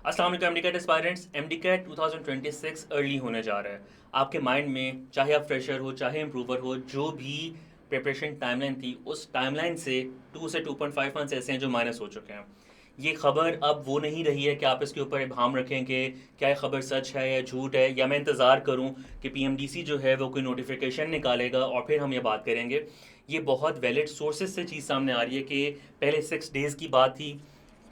अस्सलाम वालेकुम MDCAT aspirants. MDCAT 2026 early होने जा रहा है। आपके माइंड में चाहे आप फ्रेशर हो चाहे इम्प्रूवर हो, जो भी प्रिपरेशन टाइमलाइन थी उस टाइमलाइन से 2 से 2.5 मंथ्स ऐसे हैं जो माइनस हो चुके हैं। ये खबर अब वो नहीं रही है कि आप इसके ऊपर इबाम रखें कि क्या ये खबर सच है या झूठ है, या मैं इंतज़ार करूं कि पीएमडीसी जो है वो कोई नोटिफिकेशन निकालेगा और फिर हम ये बात करेंगे। ये बहुत वैलिड सोर्सेज से चीज़ सामने आ रही है कि पहले 6 डेज़ की बात थी।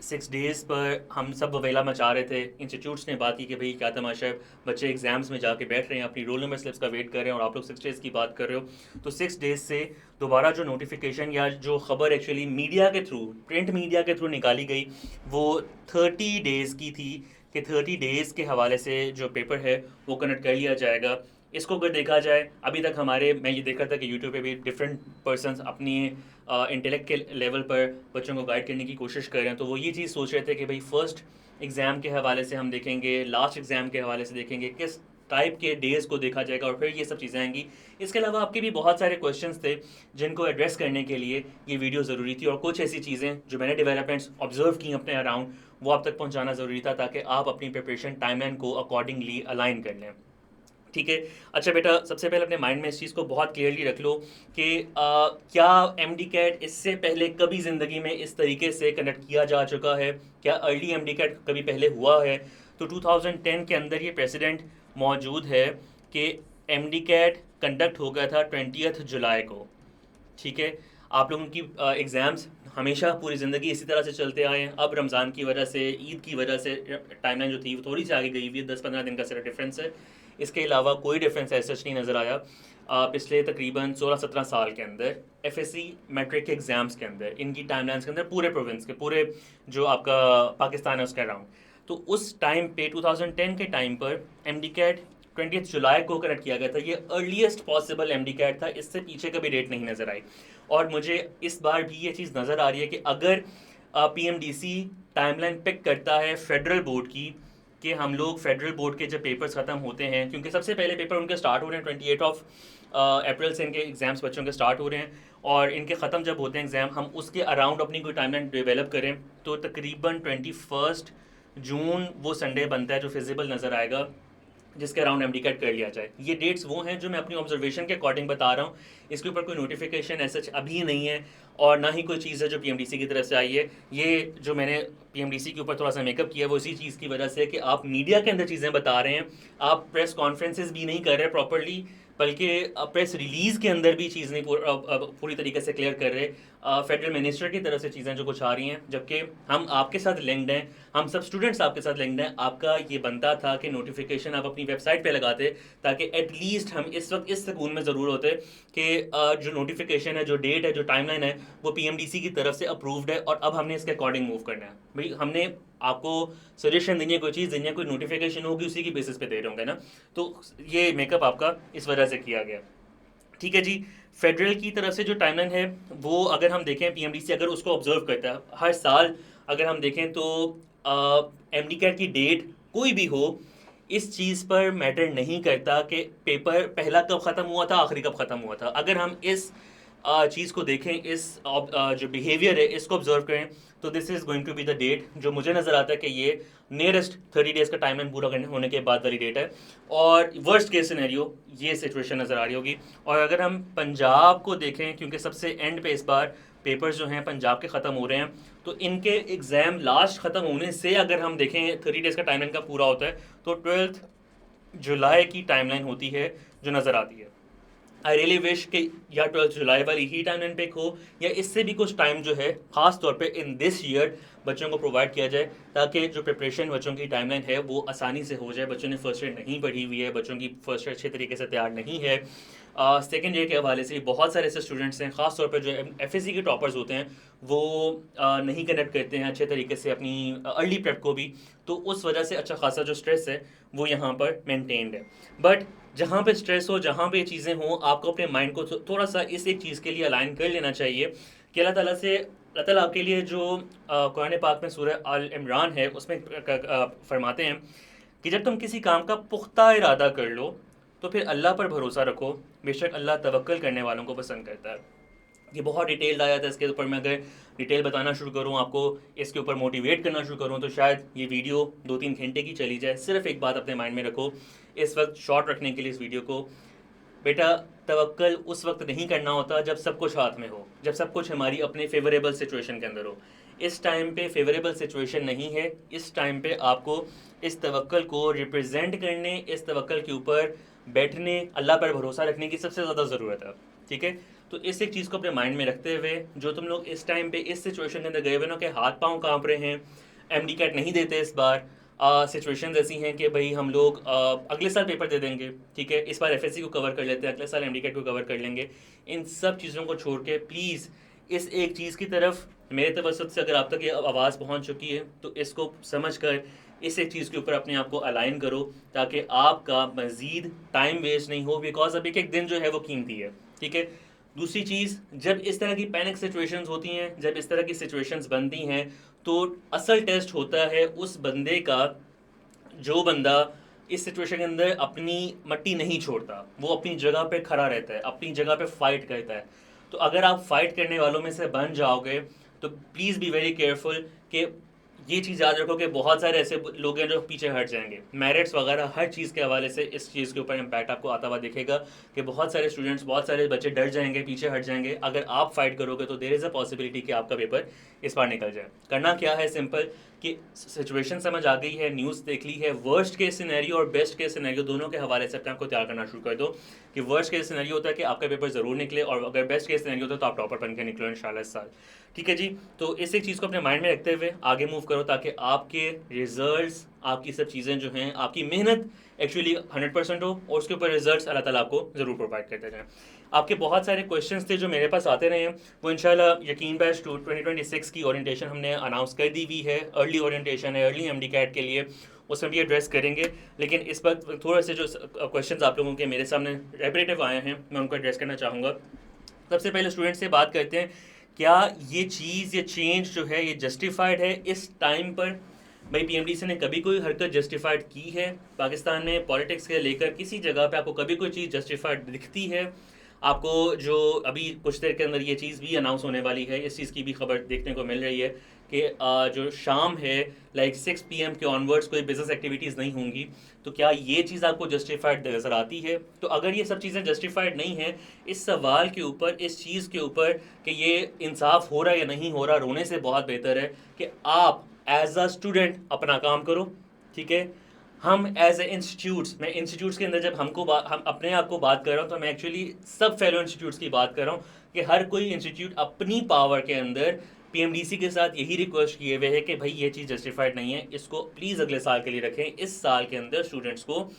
6 डेज़ पर हम सब ववेला मचा रहे थे। इंस्टीट्यूट्स ने बात की कि भाई क्या तमाशा है, बच्चे एग्जाम्स में जाके बैठ रहे हैं, अपनी रोल नंबर स्लिप्स का वेट कर रहे हैं और आप लोग 6 डेज़ की बात कर रहे हो। तो 6 डेज़ से दोबारा जो नोटिफिकेशन या जो खबर एक्चुअली मीडिया के थ्रू, प्रिंट मीडिया के थ्रू निकाली गई, वो 30 डेज़ की थी कि 30 डेज़ के हवाले से जो पेपर है वो कनेक्ट कर लिया जाएगा। इसको अगर देखा जाए, अभी तक हमारे, मैं ये देख रहा था कि यूट्यूब पे भी डिफरेंट पर्सनस अपनी इंटेलेक्ट के लेवल पर बच्चों को गाइड करने की कोशिश कर रहे हैं। तो वो ये चीज़ सोच रहे थे कि भाई फर्स्ट एग्ज़ाम के हवाले से हम देखेंगे, लास्ट एग्ज़ाम के हवाले से देखेंगे, किस टाइप के डेज़ को देखा जाएगा और फिर ये सब चीज़ें आएंगी। इसके अलावा आपके भी बहुत सारे क्वेश्चंस थे जिनको एड्रेस करने के लिए ये वीडियो ज़रूरी थी, और कुछ ऐसी चीज़ें जो मैंने डेवलपमेंट्स ऑब्जर्व की अपने अराउंड, वो आप तक पहुँचाना ज़रूरी था ताकि आप अपनी प्रिपरेशन टाइमलाइन को अकॉर्डिंगली अलाइन कर लें। ठीक है। अच्छा बेटा, सबसे पहले अपने माइंड में इस चीज़ को बहुत क्लियरली रख लो कि क्या एम डी कैट इससे पहले कभी ज़िंदगी में इस तरीके से कनेक्ट किया जा चुका है? क्या अर्ली एम डी कैट कभी पहले हुआ है? तो 2010 के अंदर ये प्रेसिडेंट मौजूद है कि एम डी कैट कंडक्ट हो गया था 20 जुलाई को। ठीक है। आप लोगों की एग्ज़ाम्स हमेशा पूरी ज़िंदगी इसी तरह से चलते आए हैं। अब रमज़ान की वजह से, ईद की वजह से टाइमलाइन जो थी वो थोड़ी सी आगे गई हुई है, 10-15 दिन का सिर्फ डिफरेंस है। इसके अलावा कोई डिफरेंस ऐसा नहीं नज़र आया पिछले तकरीबन 16-17 साल के अंदर। एफएससी मैट्रिक के एग्ज़ाम्स के अंदर, इनकी टाइमलाइंस के अंदर, पूरे प्रोविंस के, पूरे जो आपका पाकिस्तान है उसके अराउंड, तो उस टाइम पे 2010 के टाइम पर एम डी कैट 20 जुलाई को कनेक्ट किया गया था। ये earliest possible M D CAT था, इससे पीछे कभी डेट नहीं नज़र आई। और मुझे इस बार भी ये चीज़ नज़र आ रही है कि अगर P M D C timeline pick करता है फेडरल बोर्ड की, कि हम लोग फेडरल बोर्ड के जब पेपर्स ख़त्म होते हैं, क्योंकि सबसे पहले पेपर उनके स्टार्ट हो रहे हैं 28 अप्रैल से, इनके एग्ज़ाम्स बच्चों के स्टार्ट हो रहे हैं, और इनके ख़त्म जब होते हैं एग्ज़ाम, हम उसके अराउंड अपनी कोई टाइमलाइन डेवलप करें तो तकरीबन 21 जून वो संडे बनता है जो फिजिबल नज़र आएगा, जिसके अराउंड एम डी कैट कर लिया जाए। ये डेट्स वो हैं जो मैं अपनी ऑब्जर्वेशन के अकॉर्डिंग बता रहा हूँ। इसके ऊपर कोई नोटिफिकेशन ऐसा अभी नहीं है, और ना ही कोई चीज़ है जो पीएमडीसी की तरफ से आई है। ये जो मैंने पीएमडीसी के ऊपर थोड़ा सा मेकअप किया वो इसी चीज़ की वजह से कि आप मीडिया के अंदर चीज़ें बता रहे हैं, आप प्रेस कॉन्फ्रेंसेज भी नहीं कर रहे प्रॉपरली, बल्कि प्रेस रिलीज़ के अंदर भी चीज़ नहीं पूरी तरीके से क्लियर कर रहे। फेडरल मिनिस्टर की तरफ से चीज़ें जो कुछ आ रही हैं, जबकि हम आपके साथ लिंक्ड हैं, हम सब स्टूडेंट्स आपके साथ लिंक्ड हैं। आपका ये बनता था कि नोटिफिकेशन आप अपनी वेबसाइट पे लगाते, ताकि एटलीस्ट हम इस वक्त इस सुकून में ज़रूर होते कि जो नोटिफिकेशन है, जो डेट है, जो टाइमलाइन है, वो पीएमडीसी की तरफ से अप्रूव्ड है और अब हमने इसके अकॉर्डिंग मूव करना है। भाई हमने आपको सजेशन देनी है, कोई चीज़ देनी है, कोई नोटिफिकेशन होगी उसी की बेसिस पे दे रहे होंगे ना। तो ये मेकअप आपका इस वजह से किया गया। ठीक है जी। फेडरल की तरफ से जो टाइमलाइन है वो अगर हम देखें, पीएमडीसी अगर उसको ऑब्जर्व करता है हर साल, अगर हम देखें तो एम डी कैट की डेट कोई भी हो, इस चीज़ पर मैटर नहीं करता कि पेपर पहला कब ख़त्म हुआ था, आखिरी कब ख़त्म हुआ था। अगर हम इस चीज़ को देखें, इस जो बिहेवियर है इसको ऑब्जर्व करें, तो this is going to be the date जो मुझे नज़र आता है कि ये नियरेस्ट 30 डेज़ का टाइमलाइन पूरा करने होने के बाद वाली डेट है। और वर्स्ट केस सिनेरियो ये सिचुएशन नज़र आ रही होगी। और अगर हम पंजाब को देखें, क्योंकि सबसे एंड पे इस बार पेपर्स जो हैं पंजाब के ख़त्म हो रहे हैं, तो इनके एग्ज़ाम लास्ट ख़त्म होने से अगर हम देखें 30 डेज़ का टाइमलाइन का पूरा होता है, तो 12 जुलाई की टाइमलाइन होती है जो नज़र आती है। आई रियली विश कि या 12 जुलाई वाली ही टाइमलाइन पिक हो, या इससे भी कुछ टाइम जो है ख़ास तौर पे इन दिस ईयर बच्चों को प्रोवाइड किया जाए, ताकि जो प्रिपरेशन बच्चों की टाइमलाइन है वो आसानी से हो जाए। बच्चों ने फर्स्ट एड नहीं पढ़ी हुई है, बच्चों की फर्स्ट एड अच्छे तरीके से तैयार नहीं है। सेकेंड ईयर के हवाले से बहुत सारे ऐसे स्टूडेंट्स हैं, ख़ास तौर पर जो एफ एस सी के टॉपर्स होते हैं, वो नहीं कनेक्ट करते हैं अच्छे तरीके से अपनी अर्ली प्रेप को भी, तो उस वजह से अच्छा खासा जो स्ट्रेस है वो यहाँ पर मेनटेन्ड है। बट जहाँ पे स्ट्रेस हो, जहाँ पे चीज़ें हों, आपको अपने माइंड को थोड़ा सा इस एक चीज़ के लिए अलाइन कर लेना चाहिए कि अल्लाह ताला से, अल्लाह ताला आपके लिए जो कुरान पाक में सूरह अल इमरान है उसमें फरमाते हैं कि जब तुम किसी काम का पुख्ता इरादा कर लो तो फिर अल्लाह पर भरोसा रखो, बेशक अल्लाह तवक्कल करने वालों को पसंद करता है। ये बहुत डिटेल्ड आया था। इसके ऊपर मैं अगर डिटेल बताना शुरू करूँ, आपको इसके ऊपर मोटिवेट करना शुरू करूँ, तो शायद ये वीडियो 2-3 घंटे की चली जाए। सिर्फ एक बात अपने माइंड में रखो इस वक्त शॉर्ट रखने के लिए इस वीडियो को, बेटा तवक्कल उस वक्त नहीं करना होता जब सब कुछ हाथ में हो, जब सब कुछ हमारी अपने फेवरेबल सिचुएशन के अंदर हो। इस टाइम पे फेवरेबल सिचुएशन नहीं है। इस टाइम पे आपको इस तवक्कल को रिप्रेजेंट करने, इस तवक्कल के ऊपर बैठने, अल्लाह पर भरोसा रखने की सबसे ज़्यादा ज़रूरत है। ठीक है, तो इस एक चीज़ को अपने माइंड में रखते हुए, जो तुम लोग इस टाइम पे इस सिचुएशन के अंदर गए हुए ना कि हाथ पाँव कांप रहे हैं, एमडी कैट नहीं देते इस बार, सिचुएशंस ऐसी हैं कि भाई हम लोग अगले साल पेपर दे देंगे, ठीक है, इस बार एफएससी को कवर कर लेते हैं, अगले साल एमडी कैट को कवर कर लेंगे, इन सब चीज़ों को छोड़ के प्लीज़ इस एक चीज़ की तरफ मेरे तवज्जुह से अगर आप तक ये आवाज़ पहुंच चुकी है तो इसको समझ कर इस एक चीज़ के ऊपर अपने आप को अलाइन करो, ताकि आपका मज़ीद टाइम वेस्ट नहीं हो, बिकॉज अब एक एक दिन जो है वो कीमती है। ठीक है, दूसरी चीज़, जब इस तरह की पैनिक सिचुएशंस होती हैं, जब इस तरह की सिचुएशंस बनती हैं, तो असल टेस्ट होता है उस बंदे का जो बंदा इस सिचुएशन के अंदर अपनी मट्टी नहीं छोड़ता, वो अपनी जगह पे खड़ा रहता है, अपनी जगह पे फाइट करता है। तो अगर आप फाइट करने वालों में से बन जाओगे तो प्लीज़ बी वेरी केयरफुल कि ये चीज़ याद रखो कि बहुत सारे ऐसे लोग हैं जो पीछे हट जाएंगे। मेरिट्स वगैरह हर चीज़ के हवाले से इस चीज़ के ऊपर इम्पैक्ट आपको आता हुआ दिखेगा कि बहुत सारे स्टूडेंट्स, बहुत सारे बच्चे डर जाएंगे, पीछे हट जाएंगे। अगर आप फाइट करोगे तो देयर इज़ अ पॉसिबिलिटी कि आपका पेपर इस बार निकल जाए। करना क्या है, सिंपल, कि सिचुएशन समझ आ गई है, न्यूज़ देख ली है, वर्स्ट केस सिनेरियो और बेस्ट केस सिनेरियो दोनों के हवाले से अपने आपको तैयार करना शुरू कर दो कि वर्स्ट केस सिनेरियो होता है कि आपका पेपर ज़रूर निकले, और अगर बेस्ट केस सिनेरियो होता है तो आप टॉपर बन के निकलो इंशाल्लाह इस साल। ठीक है जी, तो इस एक चीज़ को अपने माइंड में रखते हुए आगे मूव करो, ताकि आपके रिजल्ट्स, आपकी सब चीज़ें जो हैं, आपकी मेहनत एक्चुअली 100% हो, और उसके ऊपर रिजल्ट्स अल्लाह ताला आपको ज़रूर प्रोवाइड करते जाएँ। आपके बहुत सारे क्वेश्चंस थे जो मेरे पास आते रहे हैं, वो इंशाल्लाह यकीन बैच 2026 की ओरिएंटेशन हमने अनाउंस कर दी हुई है, अर्ली ओरिएंटेशन है, अर्ली एमडी कैट के लिए, उसमें भी एड्रेस करेंगे। लेकिन इस वक्त थोड़े से जो क्वेश्चंस आप लोगों के मेरे सामने रेपरेटिव आए हैं, मैं उनको एड्रेस करना चाहूँगा। सबसे पहले स्टूडेंट से बात करते हैं, क्या ये चीज़, ये चेंज जो है, ये जस्टिफाइड है इस टाइम पर? भाई पीएमडीसी ने कभी कोई हरकत जस्टिफाइड की है? पाकिस्तान में पॉलिटिक्स के लेकर किसी जगह पे आपको कभी कोई चीज़ जस्टिफाइड दिखती है? आपको जो अभी कुछ देर के अंदर ये चीज़ भी अनाउंस होने वाली है, इस चीज़ की भी खबर देखने को मिल रही है कि जो शाम है, लाइक 6 PM के ऑनवर्ड्स कोई बिजनेस एक्टिविटीज़ नहीं होंगी। तो क्या ये चीज़ आपको जस्टिफाइड नज़र आती है? तो अगर ये सब चीज़ें जस्टिफाइड नहीं हैं, इस सवाल के ऊपर, इस चीज़ के ऊपर कि ये इंसाफ हो रहा है या नहीं हो रहा, रोने से बहुत बेहतर है कि आप एज अ स्टूडेंट अपना काम करो। ठीक है, हम एज ए इंस्टीट्यूट्स, मैं इंस्टीट्यूट्स के अंदर जब हम अपने आप को बात कर रहा हूँ, तो मैं एक्चुअली सब फेलो इंस्टीट्यूट्स की बात कर रहा हूँ कि हर कोई इंस्टीट्यूट अपनी पावर के अंदर पीएमडीसी के साथ यही रिक्वेस्ट किए हुए है कि भाई ये चीज़ जस्टिफाइड नहीं है, इसको प्लीज़ अगले साल के लिए रखें, इस साल के अंदर स्टूडेंट्स को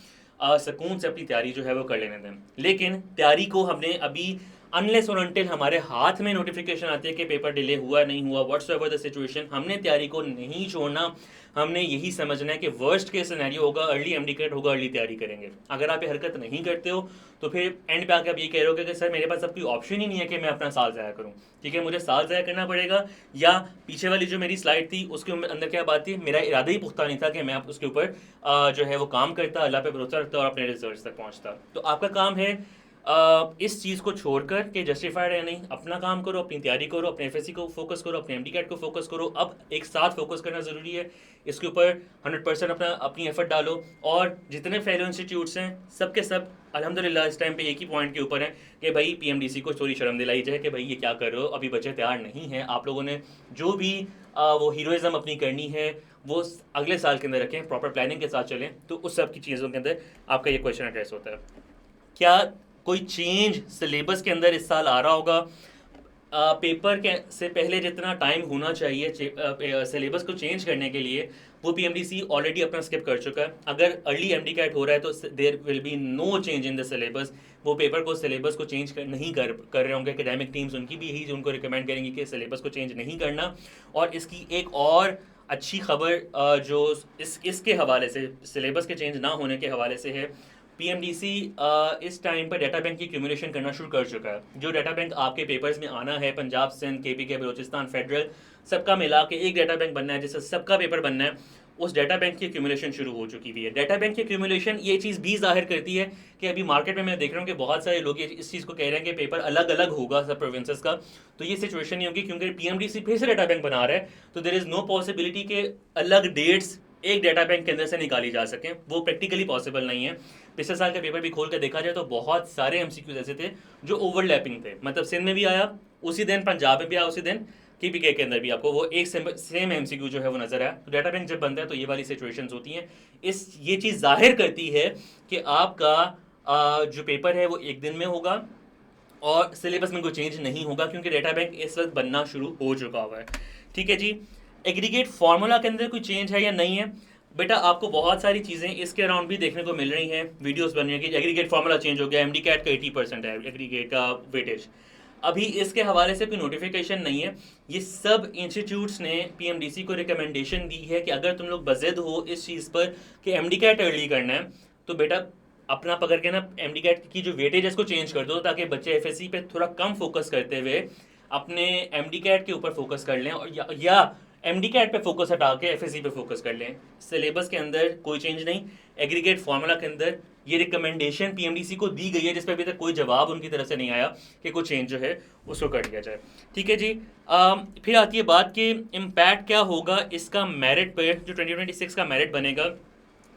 सुकून से अपनी तैयारी जो है वो कर लेने दें। लेकिन तैयारी को हमने अभी, अनलेस और अनटिल हमारे हाथ में नोटिफिकेशन आती है कि पेपर डिले हुआ नहीं हुआ, व्हाट्सएवर द सिचुएशन, हमने तैयारी को नहीं छोड़ना। हमने यही समझना है कि वर्स्ट केस सिनेरियो होगा, अर्ली एमडी कैट होगा, अर्ली तैयारी करेंगे। अगर आप ये हरकत नहीं करते हो तो फिर एंड पे आके आप ये कह रहे हो कि सर मेरे पास अब कोई ऑप्शन ही नहीं है कि मैं अपना साल ज़ाया करूँ। ठीक है, मुझे साल ज़ाया करना पड़ेगा। या पीछे वाली जो मेरी स्लाइड थी उसके अंदर क्या बात थी, मेरा इरादा ही पुख्ता नहीं था कि मैं उसके ऊपर जो है वो काम करता, अल्लाह पे भरोसा रखता और अपने रिजल्ट तक पहुँचता। तो आपका काम है इस चीज़ को छोड़कर कि जस्टिफाइड है नहीं, अपना काम करो, अपनी तैयारी करो, अपने एफएससी को फोकस करो, अपने एमडी कैट को फोकस करो। अब एक साथ फोकस करना ज़रूरी है, इसके ऊपर 100% अपनी एफर्ट डालो। और जितने फेलो इंस्टीट्यूट्स हैं सब के सब अल्हम्दुलिल्लाह इस टाइम पे एक ही पॉइंट के ऊपर हैं कि भाई पीएमडीसी को थोड़ी शर्म दिलाई जाए कि भाई ये क्या कर रहे हो, अभी बच्चे तैयार नहीं हैं। आप लोगों ने जो भी वो हीरोइज़म अपनी करनी है वो अगले साल के अंदर रखें, प्रॉपर प्लानिंग के साथ चलें, तो उस सब की चीज़ों के अंदर आपका ये क्वेश्चन एड्रेस होता है। क्या कोई चेंज सिलेबस के अंदर इस साल आ रहा होगा? पेपर के से पहले जितना टाइम होना चाहिए सिलेबस को चेंज करने के लिए, वो पीएमडीसी ऑलरेडी अपना स्किप कर चुका है। अगर अर्ली एमडी कैट हो रहा है तो there will be no change in the syllabus. वो पेपर को, सिलेबस को चेंज नहीं कर रहे होंगे। एकेडमिक टीम्स उनकी भी यही उनको रिकमेंड करेंगी कि सिलेबस को चेंज नहीं करना। और इसकी एक और अच्छी खबर जो इसके हवाले से, सिलेबस के चेंज ना होने के हवाले से है, पीएमडीसी इस टाइम पर डाटा बैंक की एक्यूमुलेशन करना शुरू कर चुका है। जो डाटा बैंक आपके पेपर्स में आना है, पंजाब, सिंध, केपी के, बलोचिस्तान, फेडरल, सबका मिला के एक डाटा बैंक बनना है जिससे सबका पेपर बनना है। उस डाटा बैंक की एक्यूमुलेशन शुरू हो चुकी हुई है। डाटा बैंक की एक्यूमुलेशन ये चीज़ भी जाहिर करती है कि अभी मार्केट में मैं देख रहा हूँ कि बहुत सारे लोग इस चीज़ को कह रहे हैं कि पेपर अलग अलग होगा सब प्रोविंसेस का, तो ये सिचुएशन नहीं होगी क्योंकि पीएमडीसी फिर से डाटा बैंक बना रहा है, तो देर इज़ नो पॉसिबिलिटी के अलग डेट्स एक डाटा बैंक के अंदर से निकाली जा सकें, वो प्रैक्टिकली पॉसिबल नहीं है। पिछले साल का पेपर भी खोल कर देखा जाए तो बहुत सारे एमसीक्यूज ऐसे थे जो ओवरलैपिंग थे, मतलब सिंध में भी आया उसी दिन, पंजाब में भी आया उसी दिन, केपीके के अंदर भी आपको वो एक सेम एमसीक्यू जो है वो नजर आया। तो डाटा बैंक जब बनता है तो ये वाली सिचुएशंस होती हैं। ये चीज़ जाहिर करती है कि आपका जो पेपर है वो एक दिन में होगा और सिलेबस में कोई चेंज नहीं होगा क्योंकि डाटा बैंक इस वक्त बनना शुरू हो चुका हुआ है। ठीक है जी। एग्रीगेट फार्मूला के अंदर कोई चेंज है या नहीं है? बेटा आपको बहुत सारी चीज़ें इसके अराउंड भी देखने को मिल रही हैं, वीडियोस बन रही हैं कि एग्रीगेट फार्मूला चेंज हो गया, एमडी कैट का 80% है एग्रीगेट का वेटेज। अभी इसके हवाले से कोई नोटिफिकेशन नहीं है। ये सब इंस्टीट्यूट्स ने पीएमडीसी को रिकमेंडेशन दी है कि अगर तुम लोग बज़िद हो इस चीज़ पर कि एमडी कैट अर्ली करना है तो बेटा अपना पकड़ के ना एमडी कैट की जो वेटेज है इसको चेंज कर दो ताकि बच्चे एफएससी पे थोड़ा कम फोकस करते हुए अपने एमडी कैट के ऊपर फोकस कर लें, और या एमडी कैट पे फोकस हटा के एफएससी पे फोकस कर लें। सिलेबस के अंदर कोई चेंज नहीं, एग्रीगेट फार्मूला के अंदर ये रिकमेंडेशन पीएमडीसी को दी गई है जिस पर अभी तक कोई जवाब उनकी तरफ से नहीं आया कि कुछ चेंज जो है उसको कर दिया जाए। ठीक है जी। फिर आती है बात कि इम्पैक्ट क्या होगा इसका मेरिट पर, जो 2026 का मेरिट बनेगा।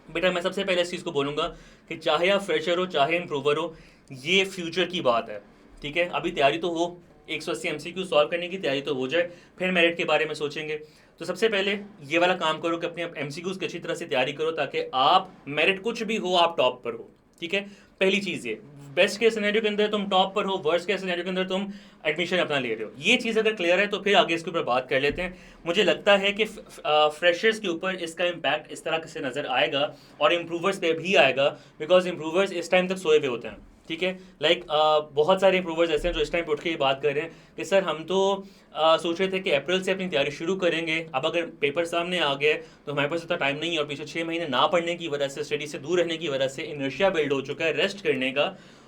बेटा मैं सबसे पहले इस चीज़ को बोलूँगा कि चाहे आप फ्रेशर हो चाहे इम्प्रूवर हो, ये फ्यूचर की बात है। ठीक है, अभी तैयारी तो हो, 180 एमसीक्यू सॉल्व करने की तैयारी तो हो जाए, फिर मेरिट के बारे में सोचेंगे। तो सबसे पहले ये वाला काम करो कि अपने एमसीक्यूज की अच्छी तरह से तैयारी करो ताकि आप मेरिट कुछ भी हो आप टॉप पर हो। ठीक है, पहली चीज़ ये, बेस्ट के सिनेरियो के अंदर तुम टॉप पर हो, वर्स्ट के सिनेरियो के अंदर तुम एडमिशन अपना ले रहे हो। ये चीज़ अगर क्लियर है तो फिर आगे इसके ऊपर बात कर लेते हैं। मुझे लगता है कि फ्रेशर्स के ऊपर इसका इम्पैक्ट इस तरह से नज़र आएगा और इम्प्रूवर्स पे भी आएगा, बिकॉज इम्प्रूवर्स इस टाइम तक सोए हुए होते हैं। ठीक है, बहुत सारे इम्प्रूवर्स ऐसे हैं जो इस टाइम उठ के ये बात कर रहे हैं कि सर हम तो सोच रहे थे कि अप्रैल से अपनी तैयारी शुरू करेंगे, अब अगर पेपर सामने आ गए तो हमारे पास इतना टाइम नहीं है, और पीछे 6 महीने ना पढ़ने की वजह से, स्टडी से दूर रहने की वजह से इनर्शिया बिल्ड हो चुका है रेस्ट करने का,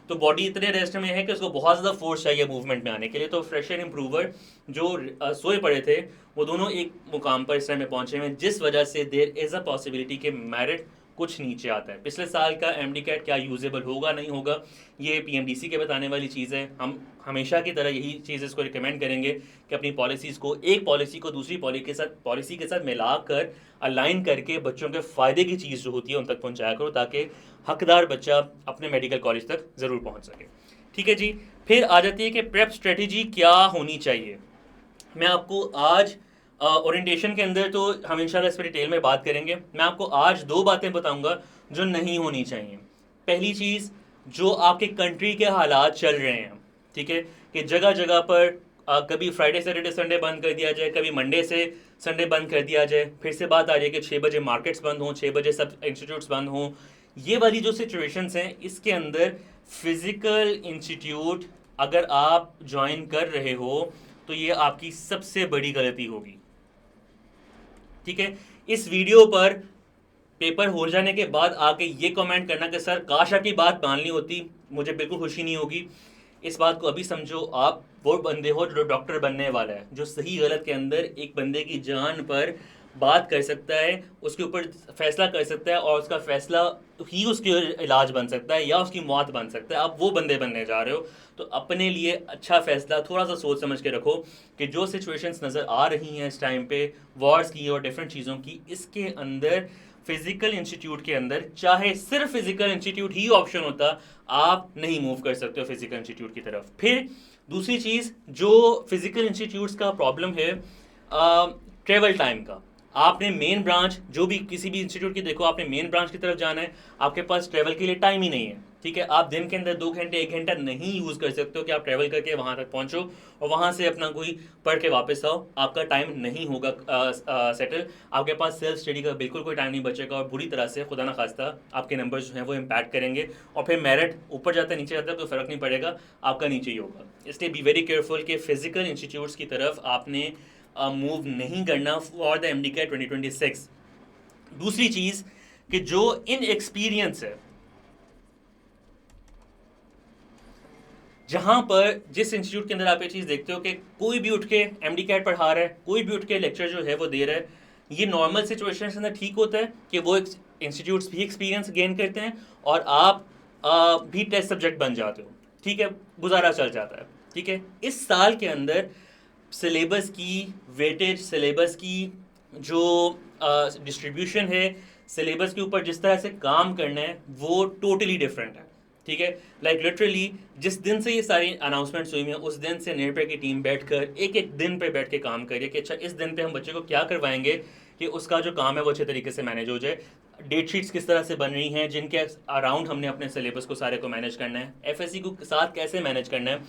तो बॉडी इतने रेस्ट में है कि उसको बहुत ज़्यादा फोर्स चाहिए मूवमेंट में आने के लिए। तो फ्रेशर इम्प्रूवर जो सोए पड़े थे वो दोनों एक मुकाम पर इस टाइम में पहुंचे हुए हैं, जिस वजह से देर इज़ अ पॉसिबिलिटी कि मेरिट कुछ नीचे आता है। पिछले साल का एमडी कैट क्या यूजेबल होगा नहीं होगा ये पीएमडीसी के बताने वाली चीज़ है। हम हमेशा की तरह यही चीज़ इसको रिकमेंड करेंगे कि अपनी पॉलिसीज़ को, एक पॉलिसी को दूसरी पॉलिसी के साथ मिलाकर अलाइन करके बच्चों के फ़ायदे की चीज़ जो होती है उन तक पहुँचाया करो ताकि हकदार बच्चा अपने मेडिकल कॉलेज तक ज़रूर पहुँच सके। ठीक है जी। फिर आ जाती है कि प्रेप स्ट्रेटेजी क्या होनी चाहिए। मैं आपको आज ओरिएंटेशन के अंदर तो हम इंशाल्लाह इस पर डिटेल में बात करेंगे, मैं आपको आज 2 बातें बताऊंगा जो नहीं होनी चाहिए। पहली चीज़, जो आपके कंट्री के हालात चल रहे हैं, ठीक है, कि जगह जगह पर कभी फ्राइडे सैटरडे संडे बंद कर दिया जाए, कभी मंडे से संडे बंद कर दिया जाए, फिर से बात आ रही है कि 6 बजे मार्केट्स बंद हों, 6 बजे सब इंस्टीट्यूट्स बंद हों। ये वाली जो सिचुएशंस हैं इसके अंदर फिज़िकल इंस्टीट्यूट अगर आप ज्वाइन कर रहे हो तो ये आपकी सबसे बड़ी गलती होगी। ठीक है, इस वीडियो पर पेपर हो जाने के बाद आके ये कमेंट करना कि सर काश आपकी बात मान ली होती, मुझे बिल्कुल खुशी नहीं होगी। इस बात को अभी समझो, आप वो बंदे हो जो डॉक्टर बनने वाला है, जो सही गलत के अंदर एक बंदे की जान पर बात कर सकता है, उसके ऊपर फैसला कर सकता है और उसका फैसला ही उसके इलाज बन सकता है या उसकी मौत बन सकता है। आप वो बंदे बनने जा रहे हो तो अपने लिए अच्छा फैसला थोड़ा सा सोच समझ के रखो कि जो सिचुएशंस नज़र आ रही हैं इस टाइम पे, वॉर्स की और डिफरेंट चीज़ों की, इसके अंदर फिजिकल इंस्टीट्यूट के अंदर चाहे सिर्फ फिजिकल इंस्टीट्यूट ही ऑप्शन होता, आप नहीं मूव कर सकते हो फिजिकल इंस्टीट्यूट की तरफ। फिर दूसरी चीज़, जो फिजिकल इंस्टीट्यूट्स का प्रॉब्लम है ट्रेवल टाइम का। आपने मेन ब्रांच, जो भी किसी भी इंस्टीट्यूट की देखो, आपने मेन ब्रांच की तरफ जाना है, आपके पास ट्रेवल के लिए टाइम ही नहीं है। ठीक है, आप दिन के अंदर 2 घंटे 1 घंटा नहीं यूज़ कर सकते हो कि आप ट्रैवल करके वहाँ तक पहुँचो और वहाँ से अपना कोई पढ़ के वापस आओ। आपका टाइम नहीं होगा सेटल, आपके पास सेल्फ स्टडी का बिल्कुल कोई टाइम नहीं बचेगा और बुरी तरह से खुदा ना खास्ता आपके नंबर्स जो हैं वो इम्पैक्ट करेंगे और फिर मेरिट ऊपर जाता है नीचे जाता है कोई फ़र्क नहीं पड़ेगा, आपका नीचे ही होगा। इसलिए बी वेरी केयरफुल कि फिजिकल इंस्टीट्यूट्स की तरफ आपने मूव नहीं करना फॉर द एमडी कैट 2026। दूसरी चीज़ कि जो इन एक्सपीरियंस है, जहाँ पर जिस इंस्टीट्यूट के अंदर आप ये चीज़ देखते हो कि कोई भी उठ के एमडी कैट पढ़ा रहा है, कोई भी उठ के लेक्चर जो है वो दे रहा है, ये नॉर्मल सिचुएशन के अंदर ठीक होता है कि वो इंस्टीट्यूट्स भी एक्सपीरियंस गेन करते हैं और आप भी टेस्ट सब्जेक्ट बन जाते हो, ठीक है, गुजारा चल जाता है, ठीक है। इस साल के अंदर सिलेबस की वेटेज, सिलेबस की जो डिस्ट्रीब्यूशन है, सिलेबस के ऊपर जिस तरह से काम करना है वो टोटली डिफरेंट है, ठीक है। लाइक लिटरली जिस दिन से ये सारी अनाउंसमेंट्स हुई हैं उस दिन से निर्भय की टीम बैठकर एक एक दिन पे बैठ के काम करिए कि अच्छा इस दिन पे हम बच्चे को क्या करवाएंगे कि उसका जो काम है वो अच्छे तरीके से मैनेज हो जाए। डेट शीट्स किस तरह से बन रही हैं जिनके अराउंड हमने अपने सिलेबस को सारे को मैनेज करना है, एफएससी को साथ कैसे मैनेज करना है,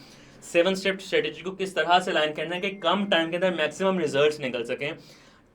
7 स्टेप स्ट्रेटेजी को किस तरह से लाइन करना है कि कम टाइम के अंदर मैक्सिमम रिजल्ट्स निकल सकें,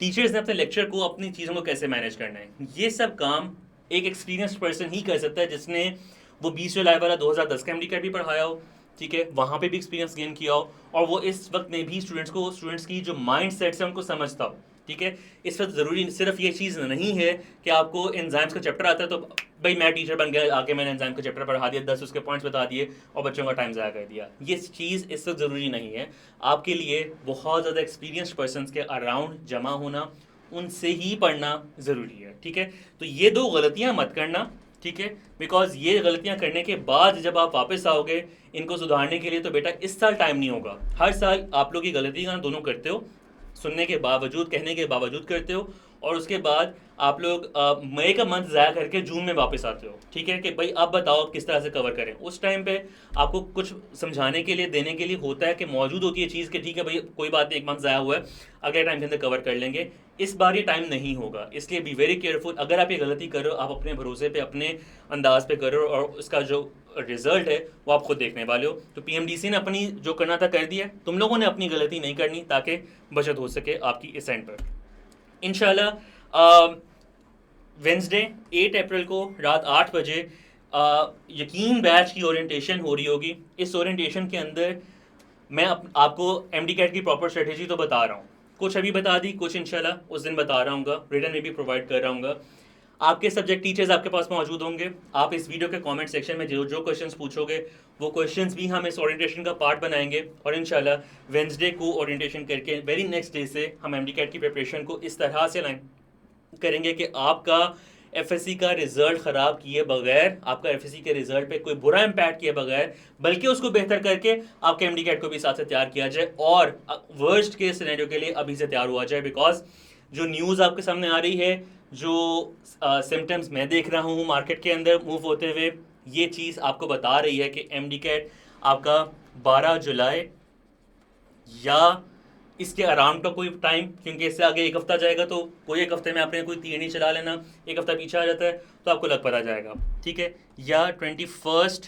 टीचर्स ने अपने लेक्चर को, अपनी चीज़ों को कैसे मैनेज करना है, ये सब काम एक एक्सपीरियंस्ड पर्सन ही कर सकता है जिसने वो 20 जुलाई वाला 2010 का एमडी भी पढ़ाया हो, ठीक है, वहाँ पे भी एक्सपीरियंस गेन किया हो और वो इस वक्त में भी स्टूडेंट्स की जो माइंड सेट्स है उनको समझता हो, ठीक है। इस वक्त ज़रूरी सिर्फ ये चीज़ नहीं है कि आपको एंजाइम्स का चैप्टर आता है तो भाई मैं टीचर बन गया, आके मैंने एंजाइम का चैप्टर पढ़ा दिया, 10 उसके पॉइंट्स बता दिए और बच्चों का टाइम ज़ाया कर दिया। ये चीज़ इस वक्त ज़रूरी नहीं है। आपके लिए बहुत ज़्यादा एक्सपीरियंस्ड पर्सनस के अराउंड जमा होना, उनसे ही पढ़ना ज़रूरी है, ठीक है। तो ये 2 गलतियाँ मत करना, ठीक है, बिकॉज ये गलतियां करने के बाद जब आप वापस आओगे इनको सुधारने के लिए तो बेटा इस साल टाइम नहीं होगा, हर साल आप लोग ये गलतियां दोनों करते हो, सुनने के बावजूद, कहने के बावजूद करते हो और उसके बाद आप लोग मई का मंथ ज़ाया करके जून में वापस आते हो, ठीक है, कि भाई अब बताओ किस तरह से कवर करें। उस टाइम पे आपको कुछ समझाने के लिए, देने के लिए होता है कि मौजूद होती है चीज़ कि ठीक है भाई कोई बात नहीं, 1 मंथ ज़ाया हुआ है, अगले टाइम के अंदर कवर कर लेंगे। इस बार ये टाइम नहीं होगा, इसलिए बी वेरी केयरफुल। अगर आप ये गलती कर रहे हो, आप अपने भरोसे पे, अपने अंदाज पे कर रहे हो और उसका जो रिजल्ट है वो आप खुद देखने वाले हो। तो पीएमडीसी ने अपनी जो करना था कर दिया, तुम लोगों ने अपनी गलती नहीं करनी ताकि बचत हो सके आपकी इस एंड पर। इंशाल्लाह वेंसडे 8 अप्रैल को रात 8 बजे यकीन बैच की ओरिएंटेशन हो रही होगी। इस ओरिएंटेशन के अंदर मैं आपको एमडी कैट की प्रॉपर स्ट्रेटेजी तो बता रहा हूँ, कुछ अभी बता दी, कुछ इंशाल्लाह उस दिन बता रहा हूँ, रिटर्न में भी प्रोवाइड कर रहा हूँ। आपके सब्जेक्ट टीचर्स आपके पास मौजूद होंगे। आप इस वीडियो के कमेंट सेक्शन में जो जो क्वेश्चंस पूछोगे वो क्वेश्चंस भी हम इस ओरिएंटेशन का पार्ट बनाएंगे और इंशाल्लाह वेंसडे को ओरिएंटेशन करके वेरी नेक्स्ट डे से हम एमडी कैट की प्रिपरेशन को इस तरह से लाइन करेंगे कि आपका एफएससी का रिजल्ट ख़राब किए बगैर, आपका एफएससी के रिजल्ट पे कोई बुरा इम्पैक्ट किए बगैर, बल्कि उसको बेहतर करके आपके एमडी कैट को भी साथ से तैयार किया जाए और वर्स्ट केस सिनेरियो के लिए अभी से तैयार हुआ जाए। बिकॉज जो न्यूज़ आपके सामने आ रही है, जो सिम्टम्स मैं देख रहा हूँ मार्केट के अंदर मूव होते हुए, ये चीज़ आपको बता रही है कि एमडी कैट आपका 12 जुलाई या इसके अराउंड का कोई टाइम, क्योंकि इससे आगे 1 हफ्ता जाएगा तो कोई 1 हफ्ते में आपने कोई तीर नहीं चला लेना, 1 हफ्ता पीछे आ जाता है तो आपको लग पता जाएगा, ठीक है, या 21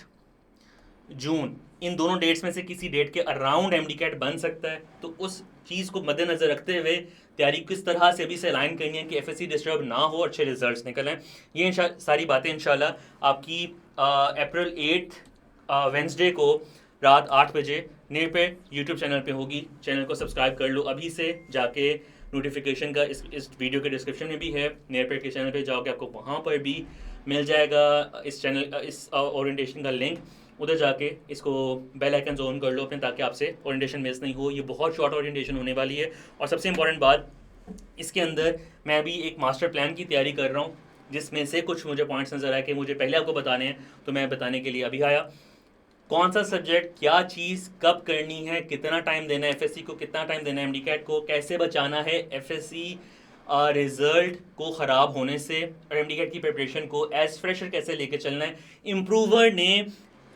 जून, इन दोनों डेट्स में से किसी डेट के अराउंड एमडी कैट बन सकता है। तो उस चीज़ को मद्देनज़र रखते हुए तैयारी किस तरह से अभी से अलाइन करनी है कि एफएससी डिस्टर्ब ना हो, अच्छे रिजल्ट्स निकलें, ये सारी बातें इंशाल्लाह आपकी अप्रैल 8 वेंसडे को रात 8 बजे नेर पे यूट्यूब चैनल पे होगी। चैनल को सब्सक्राइब कर लो अभी से जाके, नोटिफिकेशन का इस वीडियो के डिस्क्रिप्शन में भी है, नेर पे के चैनल पे जाओगे आपको वहाँ पर भी मिल जाएगा इस चैनल, इस ओरिएंटेशन का लिंक, उधर जाके इसको बेल आइकन ऑन कर लो अपने, ताकि आपसे ओरिएंटेशन मिस नहीं हो। ये बहुत शॉर्ट ओरिएंटेशन होने वाली है और सबसे इंपॉर्टेंट बात, इसके अंदर मैं अभी एक मास्टर प्लान की तैयारी कर रहा हूँ जिसमें से कुछ मुझे पॉइंट्स नज़र आए कि मुझे पहले आपको बताने हैं, तो मैं बताने के लिए अभी आया। कौन सा सब्जेक्ट, क्या चीज़ कब करनी है, कितना टाइम देना है एफएससी को, कितना टाइम देना है एमडी कैट को, कैसे बचाना है एफएससी रिजल्ट को ख़राब होने से और एमडी कैट की प्रिपरेशन को एज फ्रेशर कैसे लेके चलना है। इम्प्रूवर ने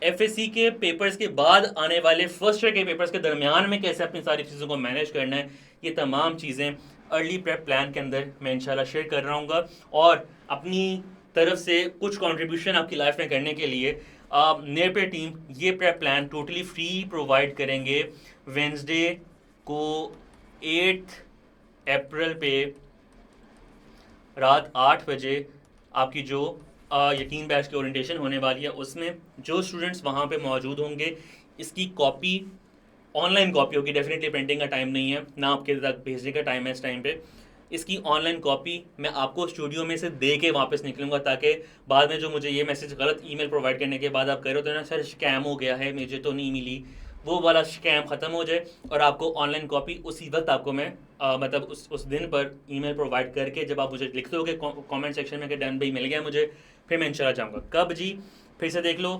एफएससी के पेपर्स के बाद आने वाले फर्स्ट ईयर के पेपर्स के दरमियान में कैसे अपनी सारी चीज़ों को मैनेज करना है, ये तमाम चीज़ें अर्ली प्रेप प्लान के अंदर मैं इंशाल्लाह शेयर कर रहा हूँ और अपनी तरफ से कुछ कंट्रीब्यूशन आपकी लाइफ में करने के लिए नेर पे टीम ये prep plan totally free provide करेंगे वेंसडे को 8 अप्रैल पे रात 8 बजे आपकी जो यकीन बैच की ओरिएंटेशन होने वाली है, उसमें जो स्टूडेंट्स वहाँ पे मौजूद होंगे इसकी कॉपी, ऑनलाइन कॉपी होगी, डेफिनेटली प्रिंटिंग का टाइम नहीं है ना आपके तक भेजने का टाइम है इस टाइम पे। इसकी ऑनलाइन कॉपी मैं आपको स्टूडियो में से दे के वापस निकलूँगा, ताकि बाद में जो मुझे ये मैसेज गलत ईमेल प्रोवाइड करने के बाद आप कह रहे हो तो ना सर स्कैम हो गया है, मुझे तो नहीं मिली, वो वाला स्कैम ख़त्म हो जाए और आपको ऑनलाइन कॉपी उसी वक्त आपको मैं मतलब उस दिन पर ईमेल प्रोवाइड करके जब आप मुझे लिख दोगे कमेंट सेक्शन में कि डन भाई मिल गया मुझे, फिर मैं इंशाल्लाह जाऊँगा। कब जी? फिर से देख लो,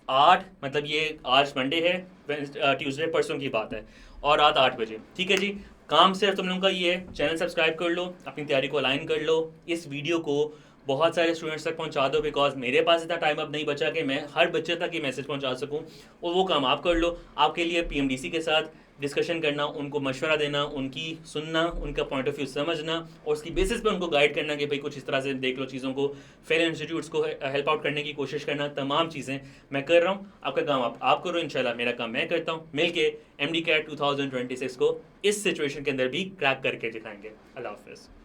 8 मतलब ये आज मंडे है, ट्यूसडे परसों की बात है, और रात 8 बजे। ठीक है जी। काम सिर्फ तुम लोगों का ये है, चैनल सब्सक्राइब कर लो, अपनी तैयारी को अलाइन कर लो, इस वीडियो को बहुत सारे स्टूडेंट्स तक पहुंचा दो, बिकॉज मेरे पास इतना टाइम अब नहीं बचा कि मैं हर बच्चे तक ये मैसेज पहुंचा सकूं, और वो काम आप कर लो। आपके लिए पीएमडीसी के साथ डिस्कशन करना, उनको मशवरा देना, उनकी सुनना, उनका पॉइंट ऑफ व्यू समझना और उसकी बेसिस पे उनको गाइड करना कि भाई कुछ इस तरह से देख लो चीज़ों को, फेल इंस्टीट्यूट्स को हेल्प आउट करने की कोशिश करना, तमाम चीज़ें मैं कर रहा हूँ। आपका काम आप करो, इंशाल्लाह मेरा काम मैं करता हूँ। मिलके MD CAT 2026 को इस सिचुएशन के अंदर भी क्रैक करके दिखाएंगे। अल्लाह हाफिज़।